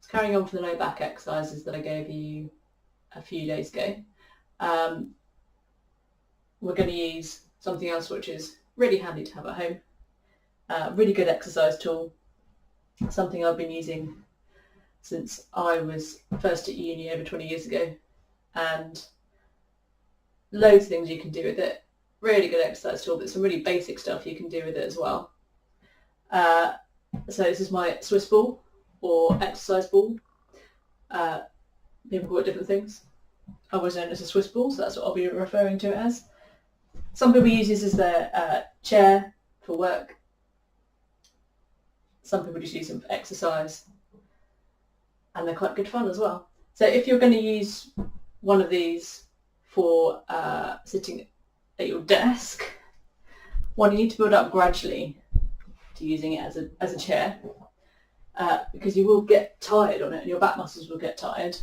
It's carrying on from the low back exercises that I gave you a few days ago. We're going to use something else which is really handy to have at home. Really good exercise tool, something I've been using since I was first at uni over 20 years ago, and loads of things you can do with it. Really good exercise tool, but some really basic stuff you can do with it as well. So this is my Swiss ball, or exercise ball. People call it different things. I was known as a Swiss ball, so that's what I'll be referring to it as. Some people use this as their chair for work. Some people just use them for exercise, and they're quite good fun as well. So if you're going to use one of these for sitting at your desk, you need to build up gradually to using it as a chair, because you will get tired on it and your back muscles will get tired,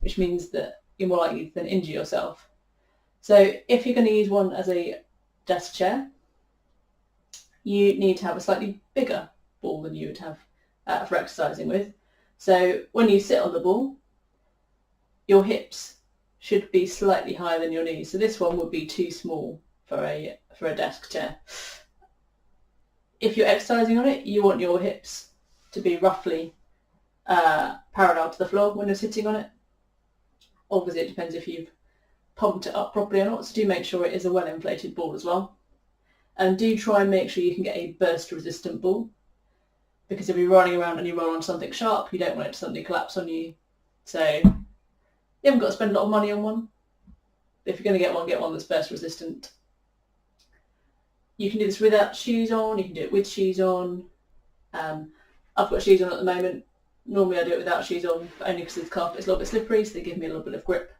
which means that you're more likely to then injure yourself. So if you're going to use one as a desk chair, you need to have a slightly bigger ball than you would have for exercising with. So when you sit on the ball, your hips should be slightly higher than your knees. So this one would be too small for a desk chair. If you're exercising on it, you want your hips to be roughly parallel to the floor when you're sitting on it. Obviously it depends if you've pumped it up properly or not, so do make sure it is a well-inflated ball as well. And do try and make sure you can get a burst-resistant ball, because if you're running around and you roll on something sharp, you don't want it to suddenly collapse on you. So you haven't got to spend a lot of money on one. If you're going to get one that's burst-resistant. You can do this without shoes on, you can do it with shoes on. I've got shoes on at the moment. Normally I do it without shoes on, but only because the carpet is a little bit slippery, so they give me a little bit of grip.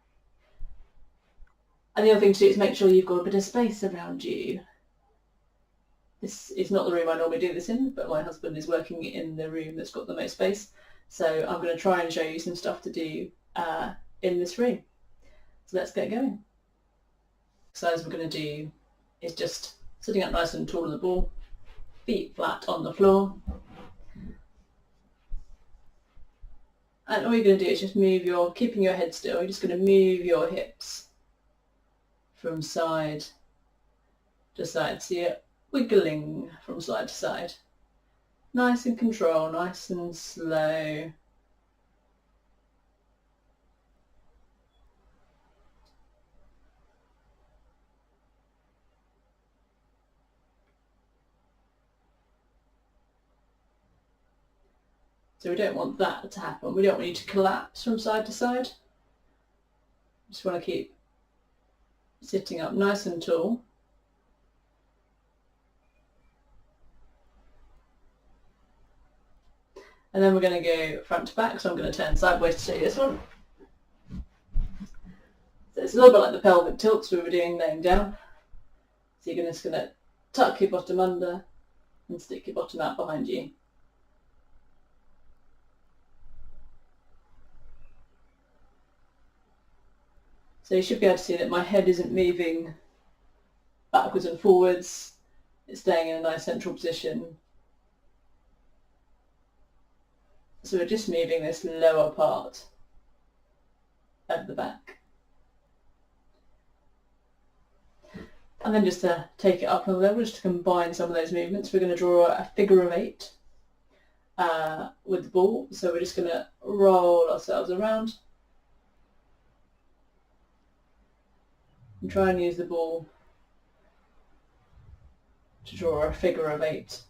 And the other thing to do is make sure you've got a bit of space around you. This is not the room I normally do this in, but my husband is working in the room that's got the most space. So I'm going to try and show you some stuff to do in this room. So let's get going. So as we're going to do is just sitting up nice and tall on the ball, feet flat on the floor. And all you're going to do is just keeping your head still, you're just going to move your hips from side to side. So you're wiggling from side to side. Nice and controlled, nice and slow. So we don't want that to happen. We don't want you to collapse from side to side. Just want to keep sitting up nice and tall. And then we're going to go front to back, so I'm going to turn sideways to show you this one. So it's a little bit like the pelvic tilts we were doing laying down. So you're just going to tuck your bottom under and stick your bottom out behind you. So you should be able to see that my head isn't moving backwards and forwards. It's staying in a nice central position. So we're just moving this lower part of the back. And then just to take it up another level, just to combine some of those movements, we're going to draw a figure of 8 with the ball. So we're just going to roll ourselves around and try and use the ball to draw a figure of 8.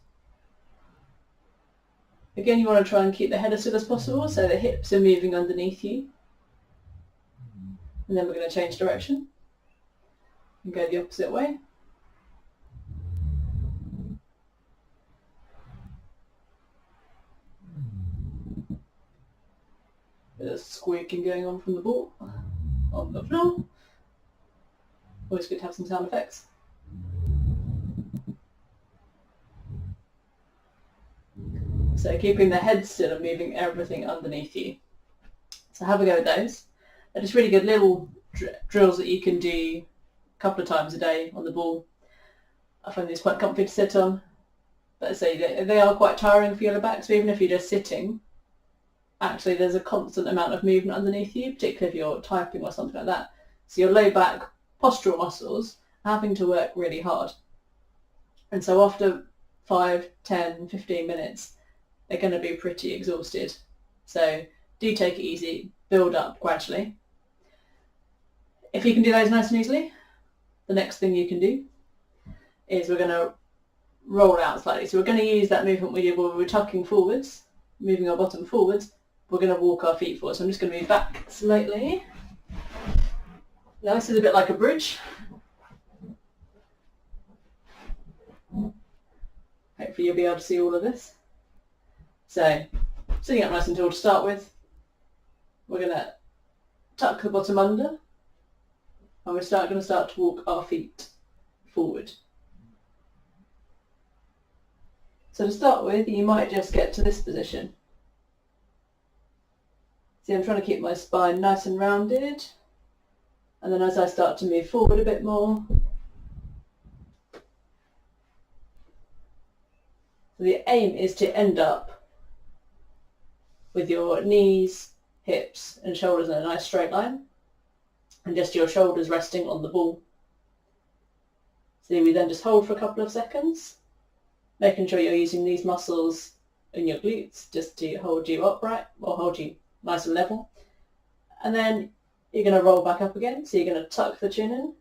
Again, you want to try and keep the head as still as possible, so the hips are moving underneath you. And then we're going to change direction and go the opposite way. Bit of squeaking going on from the ball on the floor. Always good to have some sound effects. So keeping the head still and moving everything underneath you. So have a go with those. They're just really good little drills that you can do a couple of times a day on the ball. I find these quite comfy to sit on. But I say they are quite tiring for your lower back, so even if you're just sitting, actually there's a constant amount of movement underneath you, particularly if you're typing or something like that. So your low back postural muscles are having to work really hard. And so after 5, 10, 15 minutes, they're going to be pretty exhausted. So do take it easy, build up gradually. If you can do those nice and easily, the next thing you can do is we're going to roll out slightly. So we're going to use that movement we did where we were tucking forwards, moving our bottom forwards. We're going to walk our feet forward. So I'm just going to move back slightly. Now this is a bit like a bridge. Hopefully you'll be able to see all of this. So sitting up nice and tall to start with, we're going to tuck the bottom under, and we're going to start to walk our feet forward. So to start with, you might just get to this position. See, I'm trying to keep my spine nice and rounded, and then as I start to move forward a bit more, so the aim is to end up with your knees, hips and shoulders in a nice straight line, and just your shoulders resting on the ball. So we then just hold for a couple of seconds, making sure you're using these muscles in your glutes just to hold you upright or hold you nice and level. And then you're going to roll back up again. So you're going to tuck the chin in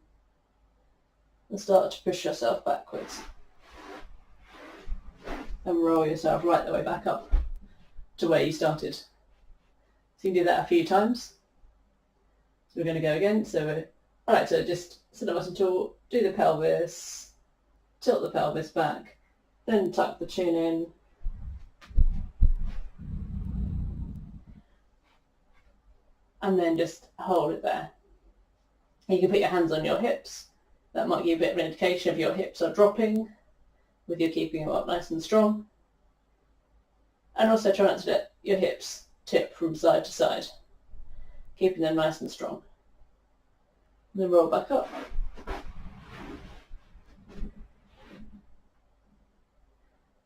and start to push yourself backwards. And roll yourself right the way back up to where you started. So you can do that a few times. So we're going to go again. So so just sit up nice and tall, do the pelvis, tilt the pelvis back, then tuck the chin in. And then just hold it there. You can put your hands on your hips. That might give you a bit of an indication if your hips are dropping, with you keeping them up nice and strong. And also try not to let your hips tip from side to side, keeping them nice and strong. And then roll back up.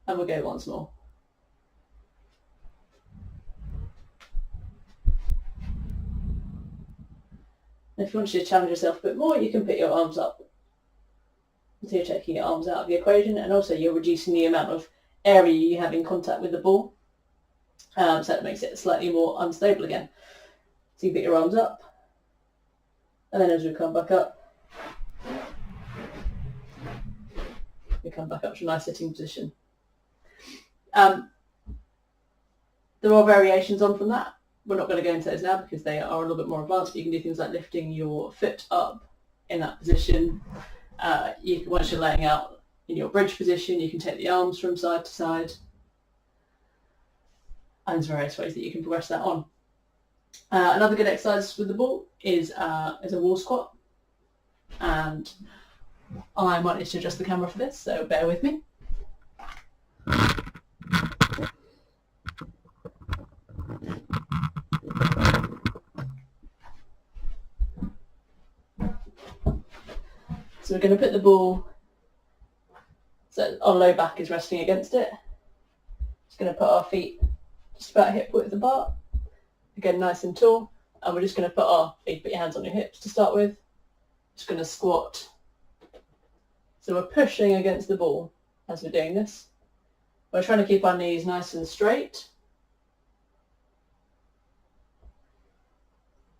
And we'll go once more. If you want to challenge yourself a bit more, you can put your arms up. So you're taking your arms out of the equation, and also you're reducing the amount of area you have in contact with the ball. So that makes it slightly more unstable again. So you put your arms up, and then as we come back up, we come back up to a nice sitting position. There are variations on from that. We're not going to go into those now because they are a little bit more advanced, but you can do things like lifting your foot up in that position. Once you're laying out in your bridge position, you can take the arms from side to side. And there's various ways that you can progress that on. Another good exercise with the ball is a wall squat. And I might need to adjust the camera for this, so bear with me. So we're going to put the ball, so our low back is resting against it. Just going to put our feet just about hip width apart. Again, nice and tall. And we're just going to put your hands on your hips to start with. Just going to squat. So we're pushing against the ball as we're doing this. We're trying to keep our knees nice and straight.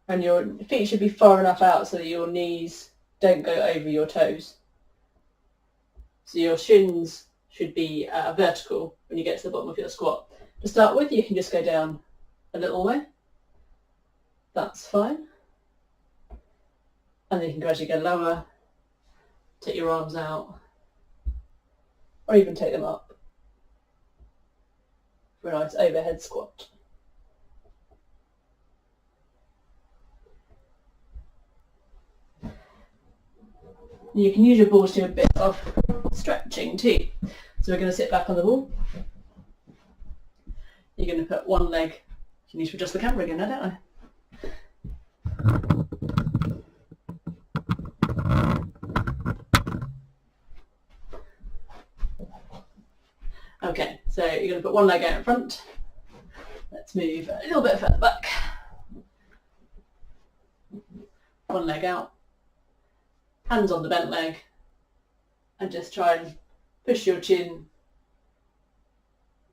And your feet should be far enough out so that your knees don't go over your toes. So your shins should be vertical when you get to the bottom of your squat. To start with, you can just go down a little way. That's fine. And then you can gradually go lower, take your arms out, or even take them up for a nice overhead squat. You can use your balls to do a bit of stretching too. So we're going to sit back on the ball. You're going to put one leg, you need to adjust the camera again now, don't I? Okay, so you're going to put one leg out in front. Let's move a little bit further back. One leg out, hands on the bent leg, and just try and push your chin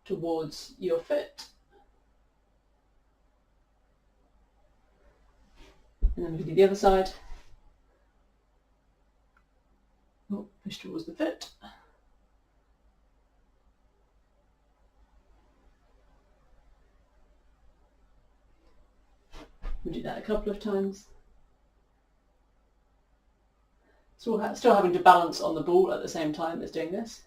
towards your foot. And then we can do the other side. Oh, push towards the foot. We'll do that a couple of times. So we're still having to balance on the ball at the same time as doing this.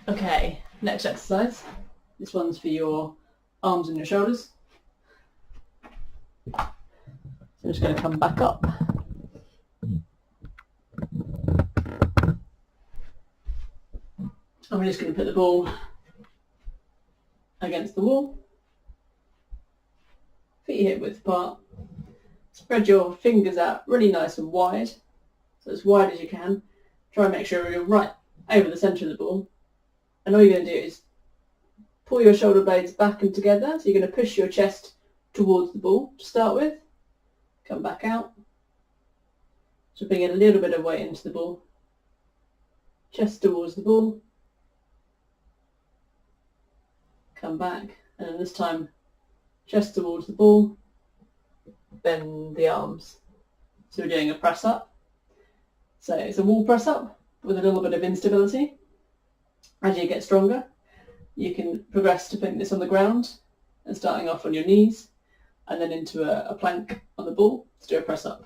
Okay, next exercise. This one's for your arms and your shoulders. So I'm just going to come back up. And we're just going to put the ball against the wall. Feet hip width apart. Spread your fingers out really nice and wide. So as wide as you can. Try and make sure you're right over the centre of the ball. And all you're going to do is pull your shoulder blades back and together. So you're going to push your chest towards the ball to start with. Come back out. So bring a little bit of weight into the ball. Chest towards the ball. Come back. And then this time, chest towards the ball. Bend the arms. So we're doing a press up. So it's a wall press up with a little bit of instability. As you get stronger, you can progress to putting this on the ground and starting off on your knees and then into a plank on the ball to do a press up.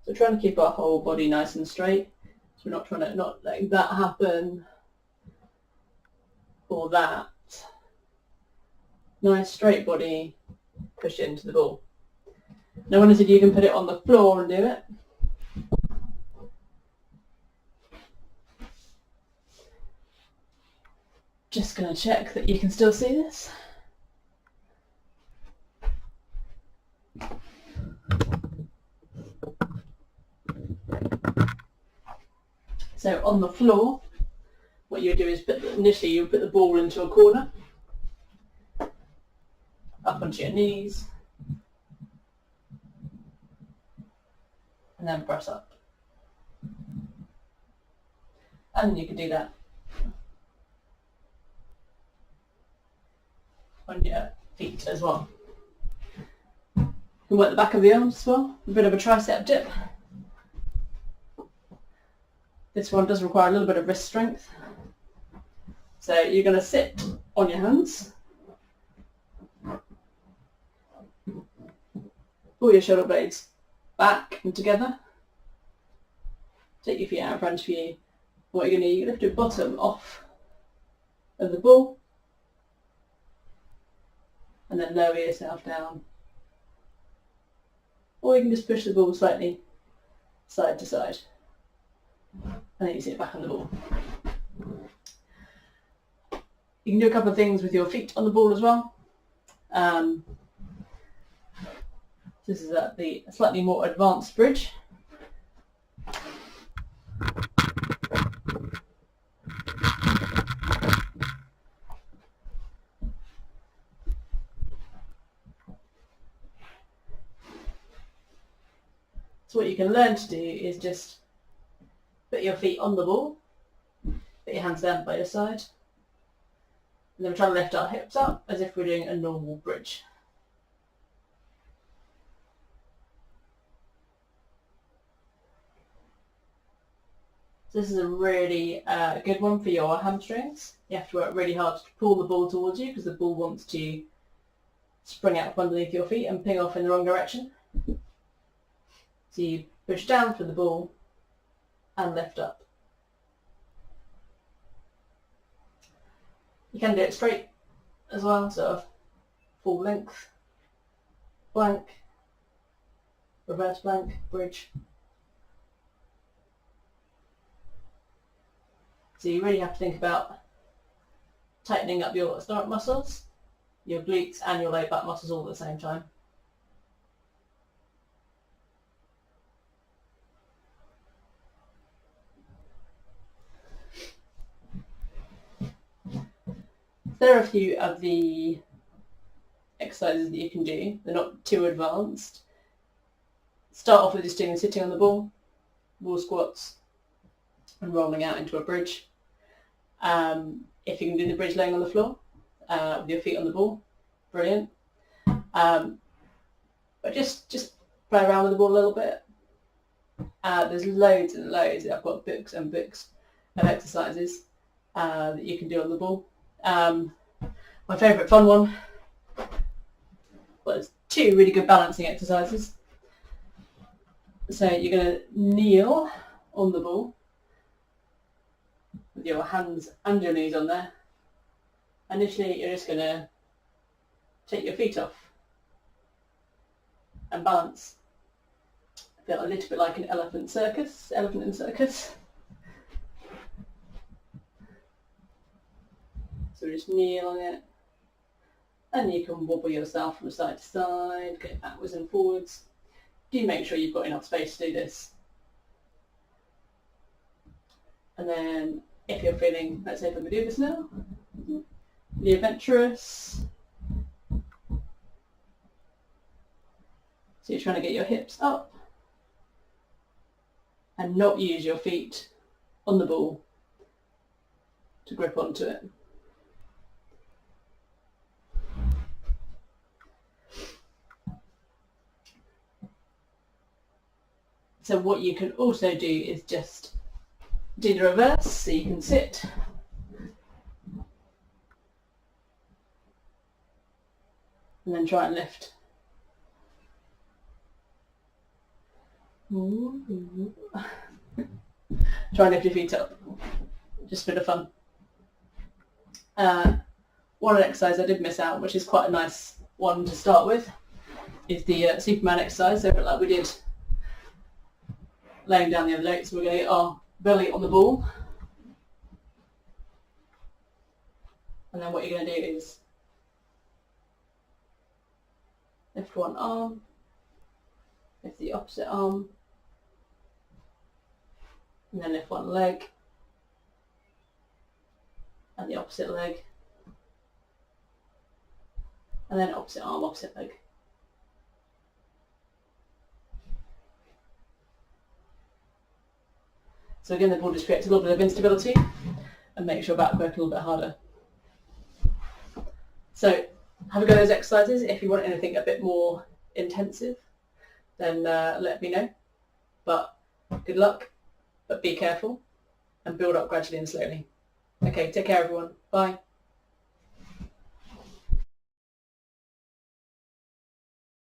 So trying to keep our whole body nice and straight. So we're not trying to not letting that happen or that. Nice straight body, push it into the ball. Now when I said you can put it on the floor and do it, just going to check that you can still see this. So on the floor, what you do is initially you put the ball into a corner, up onto your knees, and then press up. And you can do that on your feet as well. You can work the back of the arms as well, a bit of a tricep dip. This one does require a little bit of wrist strength. So you're going to sit on your hands, pull your shoulder blades back and together, take your feet out in front of you. What you're going to do, you lift your bottom off of the ball and then lower yourself down. Or you can just push the ball slightly side to side and then you sit back on the ball. You can do a couple of things with your feet on the ball as well. This is at the slightly more advanced bridge. So what you can learn to do is just put your feet on the ball, put your hands down by your side, and then we're trying to lift our hips up as if we're doing a normal bridge. So this is a really good one for your hamstrings. You have to work really hard to pull the ball towards you because the ball wants to spring out from underneath your feet and ping off in the wrong direction. So you push down for the ball and lift up. You can do it straight as well, sort of full length, blank, reverse blank, bridge. So you really have to think about tightening up your stomach muscles, your glutes and your low back muscles all at the same time. There are a few of the exercises that you can do. They're not too advanced. Start off with just doing sitting on the ball, wall squats, and rolling out into a bridge. If you can do the bridge laying on the floor with your feet on the ball, brilliant. But just play around with the ball a little bit. There's loads and loads. I've got books and books of exercises that you can do on the ball. My favourite fun one was 2 really good balancing exercises. So you're going to kneel on the ball with your hands and your knees on there. Initially you're just going to take your feet off and balance. Feel a little bit like an elephant in circus. So just kneel on it. And you can wobble yourself from side to side, go backwards and forwards. Do make sure you've got enough space to do this. And then if you're feeling, let's say if I'm going to do this now, the adventurous. So you're trying to get your hips up and not use your feet on the ball to grip onto it. So what you can also do is just do the reverse, so you can sit and then try and lift. Try and lift your feet up, just a bit of fun. One exercise I did miss out, which is quite a nice one to start with, is the Superman exercise, so a bit like we did laying down the other leg. So we're going to get our belly on the ball, and then what you're going to do is lift one arm, lift the opposite arm, and then lift one leg and the opposite leg, and then opposite arm, opposite leg. So again, the ball just creates a little bit of instability and makes your back work a little bit harder. So have a go at those exercises. If you want anything a bit more intensive, then let me know. But good luck, but be careful and build up gradually and slowly. Okay, take care everyone. Bye.